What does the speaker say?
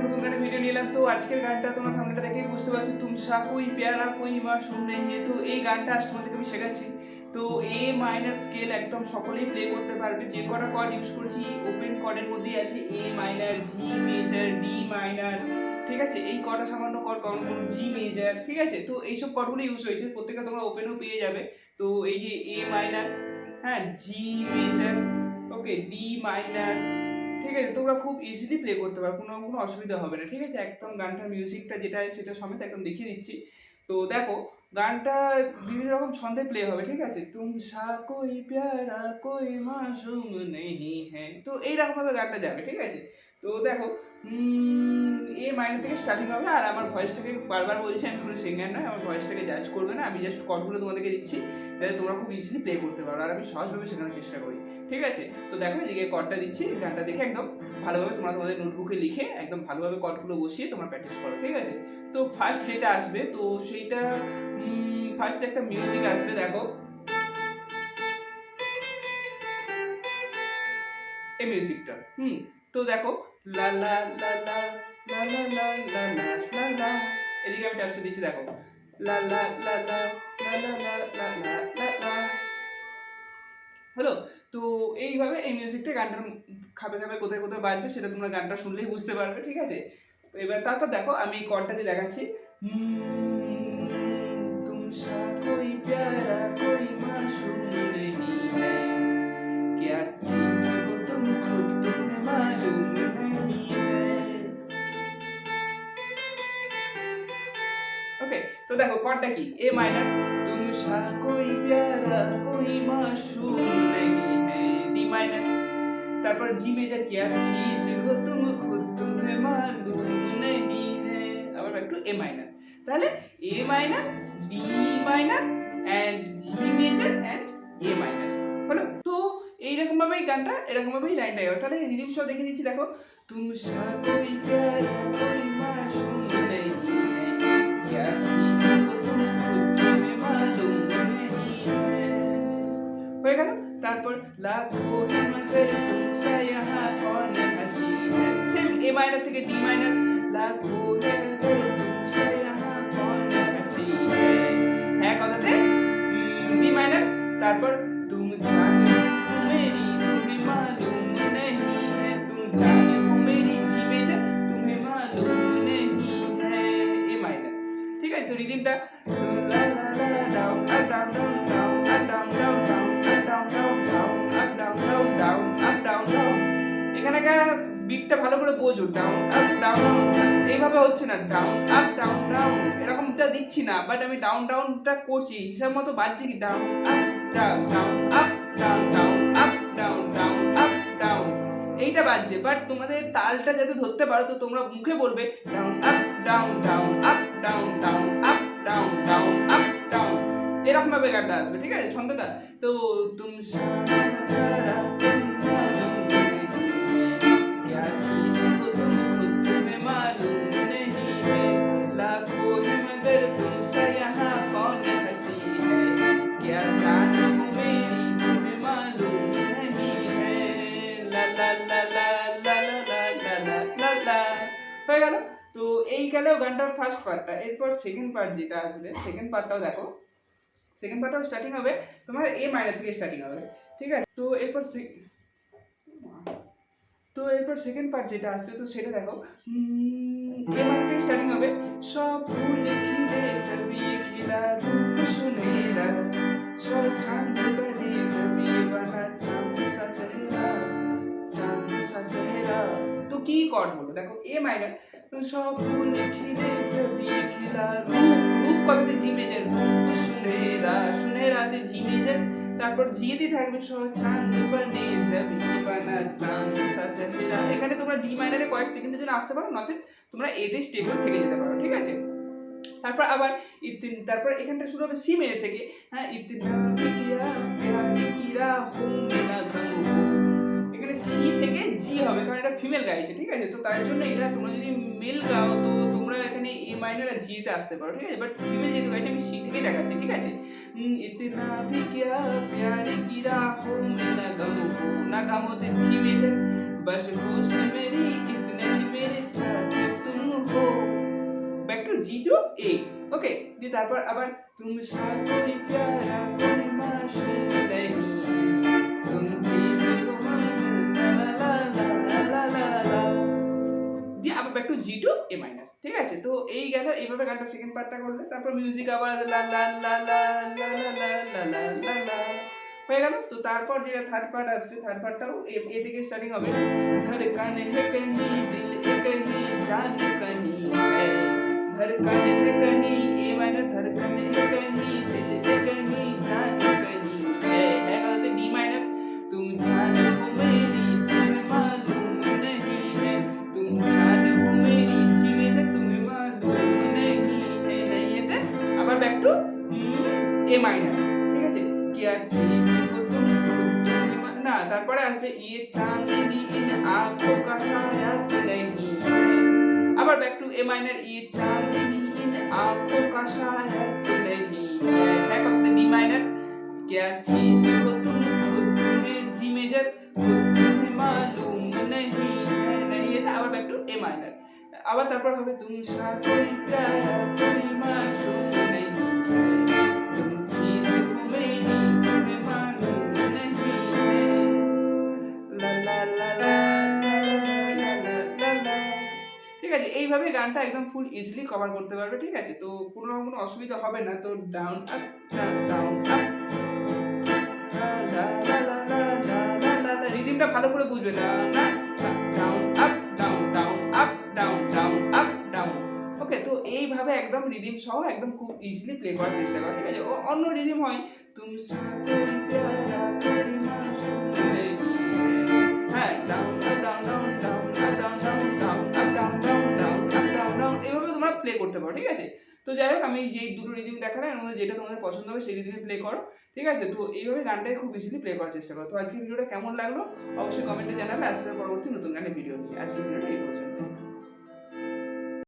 নতুন গানে ভিডিও নিলাম। তো আজকের গানটা তোমরা থাম্বনেলটা দেখেই বুঝতে পারছো, তুমসা কোই প্যারা কোই মাসুম নেই হে। তো এই গানটা আজ তোমাদেরকে আমি শেখাচ্ছি। তো এ মাইনার স্কেল একদম সকলেই প্লে করতে পারবে। যে কটা কর্ড ইউজ করছি ওপেন কর্ডের মধ্যেই আছে, A minor, G major, D minor, ঠিক আছে। এই কটা সামান্য কর্ড কাউন্ট করুন, জি মেজর, ঠিক আছে। তো এইসব কর্ডগুলো ইউজ হয়েছে, প্রত্যেকটা তোমরা ওপেনও পেয়ে যাবে। তো এই যে এ মাইনার, হ্যাঁ, জি মেজর, ওকে, ডি মাইনার, ঠিক আছে। তোমরা খুব ইজিলি প্লে করতে পারো, কোনো অসুবিধা হবে না, ঠিক আছে। একদম গানটার মিউজিকটা যেটা সেটা সমেত একদম দেখিয়ে দিচ্ছি। তো দেখো, গানটা বিভিন্ন রকম ছন্দে প্লে হবে, ঠিক আছে। তুম সা কোই প্যারা কোই মাসুম নেহি হ্যাঁ, তো এইরকম ভাবে গানটা যাবে, ঠিক আছে। তো দেখো, এ মাইনার থেকে স্টার্টিং হবে। আর আমার ভয়েসটাকে বারবার বলছি, আমি কোনো সিঙ্গার নয়, আমার ভয়েসটাকে জাজ করবে না, আমি জাস্ট কর্ডগুলো তোমাদেরকে দিচ্ছি যাতে তোমরা খুব ইজিলি প্লে করতে পারো। আর আমি সহজভাবে শেখানোর চেষ্টা করি, ঠিক আছে। তো দেখো, এদিকে কর্ডটা দিচ্ছি, গানটা দেখে একদম ভালোভাবে তোমরা তোমাদের নোটবুকে লিখে একদম ভালোভাবে কর্ডগুলো বসিয়ে তোমরা প্র্যাকটিস করো, ঠিক আছে। তো ফার্স্ট যেটা আসবে, তো সেইটা ফার্স্ট একটা মিউজিক আসবে, দেখো এই মিউজিকটা। তো দেখো, লা লা লা লা লা লা লা লা লা লা লা, এদিকে আমি ট্যাপসে দিচ্ছি, দেখো লা লা লা লা লা লা লা লা লা লা লা, হলো। তো এইভাবে এই মিউজিকটা গানটার খাবে খাবে কোথায় কোথায় বাজবে সেটা তোমরা গানটা শুনলেই বুঝতে পারবে, ঠিক আছে। এবার তারপর দেখো, আমি কর্ডটা দিয়ে দেখাচ্ছি। তুমসা কোই প্যারা কোই মাসুম নেহি হ্যায়, क्या चीज़ हो तुम खुद तुम्हें मालूम नहीं है। ওকে, তো দেখো কর্ডটা কি, এ মাইনার, তুমসা কোই প্যারা কোই মাসুম নেহি হ্যায়, ডি মাইনার, তারপর জি মেজর, क्या चीज़ हो तुम खुद तुम्हें मालूम नहीं है, আবার একটু এ মাইনার। তাহলে A minor, D minor and G major and A minor, হলো। তো এইরকম ভাবেই গানটা, এরকম ভাবেই লাইনটা গাও। তাহলে রিদিম সহ দেখে দিচ্ছি, দেখো তুমসা কোই প্যারা কোই মাসুম নেহি হ্যায়, क्या चीज़ हो तुम खुद तुम्हें मालूम नहीं है, হয়ে গেল। তারপর লাখো है मगर तुमसा यहाँ कौन हंसी है, সেম এ মাইনার থেকে ডি মাইনার, লাখো है मगर तुमसा यहाँ कौन हंसी है, হ্যাঁ কথাতে ডি মাইনার, তারপর तुम जाने हो मेरी तुम्हें मालूम नहीं है, तुम जाने हो मेरी জি মেজর तुम्हें मालूम नहीं है, এ মাইনার, ঠিক আছে। তো রিদিমটা লা লা লা down up down down down up down down down up down down down up down down down up down down, এখানে বিটটা ভালো করে বোঝো, ডাউন আপ ডাউন, এইভাবে হচ্ছে না, ডাউন আপ ডাউন ডাউন এরকমটা দিচ্ছি না, বাট আমি ডাউন ডাউনটা করছি, হিসাব মতো বাজছে কি, down up down down up down down up down down up down, এইটা বাজছে। বাট তোমাদের তালটা যাতে ধরতে পারো, তো তোমরা মুখে বলবে down up down down up down down up down down up down, এরকম ভাবে গানটা আসবে, ঠিক আছে, ছন্দটা। তো তুম সারা क्या चीज़ हो तुम खुद तुम्हें मालूम नहीं है, लाखों है मगर तुमसा यहाँ कौन हंसी है, क्या जाने हो मेरी तुम्हें मालूम नहीं है, ला ला ला ला ला ला ला ला ला ला, হয়ে গেল। তো এই গেল গানটার ফার্স্ট পার্টটা। এরপর সেকেন্ড পার্ট যেটা আসবে, সেকেন্ড পার্টটাও দেখো, সেকেন্ড পার্টটাও স্টার্টিং হবে তোমার এ মাইনার থেকে স্টার্টিং হবে, ঠিক আছে। তো এরপর সেকেন্ড পার্ট যেটা আসছে, তো সেটা দেখো, এ মাইনার থেকে স্টার্টিং হবে, সব ফুল খিলে জবিয়ে খিলা রূপ সুনেরা, সব চাঁদ বনে জবিয়ে বানা চাঁদ সা চেহারা, চাঁদ সা চেহারা। তো কি কর্ড হলো, দেখো এ মাইনার, সব ফুল খিলে জবিয়ে খিলা রূপ, রূপ কবে জি মেজর, রূপ সুনেরা, সুনেরাতে জি মেজর, তারপর জিতে থাকবে সব চাঁদ বনে জবিয়ে বানা চাঁদ সা চেহারা। এখানে তোমরা ডি মাইনারে কয়েক সেকেন্ডের জন্য আসতে পারো, নচেত তোমরা এতে স্টেবল থেকে যেতে পারো, ঠিক আছে। তারপর আবার তারপর এখানটা শুরু হবে সি মেজর থেকে, হ্যাঁ, ইতনা কিয়া প্যারি কিরা হুম না গামু, এখানে সি থেকে জি হবে, কারণ এটা ফিমেল গাইছে, ঠিক আছে। তো তার জন্য এটা তোমরা যদি মেল গাও, তো তোমরা এখানে এ মাইনার আর জি তে আসতে পারো, ঠিক আছে। বাট ফিমেল যেহেতু গাইছে, আমি সি থেকে দেখাচ্ছি, ঠিক আছে। ইতনা ভি কিয়া প্যারি কিরা হুম না গামু, না গামুতে জি মেজর, बस होश मेरी इतने ही मेरे साथ টু এ, ওকে। দিয়ে তারপর আবার তুম সা কোই প্যারা কোই মাসুম নেহি, তুম চीज हो লা লা লা লা লা লা, দিয়ে আবার back to G to A minor, ঠিক আছে। তো এই গেল, এইভাবে গানটা সেকেন্ড পার্টটা করলে, তারপর মিউজিক আবার লা লা লা লা লা লা লা লা লা লা লা হয়ে গেল। তো তারপর যেটা থার্ড পার্ট আসবে, থার্ড পার্টটাও এ থেকে স্টার্টিং হবে, ধড়কন হে কहीं দিল এ কहीं জান কहीं है, धड़कन है कहीं ए माइनर, धड़कन है कहीं दिल है कहीं जान कहीं है गलत डी माइनर, तुम जान हो मेरी तुम्हें मालूम नहीं है, तुम जान हो मेरी सी मेजर तुम्हें मालूम नहीं है, नहीं है थे আবার ব্যাক টু এ মাইনার, ঠিক আছে। क्या चीज हो तुम না, তারপরে আসবে ये चांदनी इन आंखों का साया तो नहीं है, আবার ব্যাক টু এ মাইনার, ये चांदनी इन आंखों का साया तो नहीं है, back of the D minor, क्या चीज हो तुम खुद तुम्हें जी मेजर खुद तुम्हें मालूम नहीं है, नहीं है, আবার ব্যাক টু এ মাইনার, আবার তারপর হবে तुम सा कोई प्यारा कोई मासूम नहीं है, तुम चीज हो मेरी तुम्हें मालूम नहीं है, লা লা লা লা লা লা লা লা। ঠিক আছে, এইভাবে গানটা একদম ফুল ইজিলি কভার করতে পারবে, ঠিক আছে। তো কোনো অসুবিধা হবে না। তো ডাউন আপ ডাউন আপ লা লা লা লা লা লা লা লা, রিদমটা ভালো করে বুঝবে, down up down down up down down up down, okay. তো এইভাবে একদম রিদম সহ একদম খুব ইজিলি প্লে করার চেষ্টা করো, ঠিক আছে। অন্য রিদম হয় তুম সা কোই প্যারা কোই মাসুম নেহি, হ্যাঁ, down up down down down up down down down up down down down up down down, এইভাবে তোমরা প্লে করতে পারো, ঠিক আছে। তো যাই হোক, আমি যেই দুটো রিদম দেখালাম এর মধ্যে যেটা তোমাদের পছন্দ হবে সেই রিদমে প্লে করো, ঠিক আছে। তো এইভাবে গানটাই খুব ইজিলি প্লে করার চেষ্টা করো। তো আজকের ভিডিওটা কেমন লাগলো অবশ্যই কমেন্টে জানাবে, আসছে পরবর্তী নতুন গানের ভিডিও নিয়ে। আজকের ভিডিওটা এই পর্যন্ত।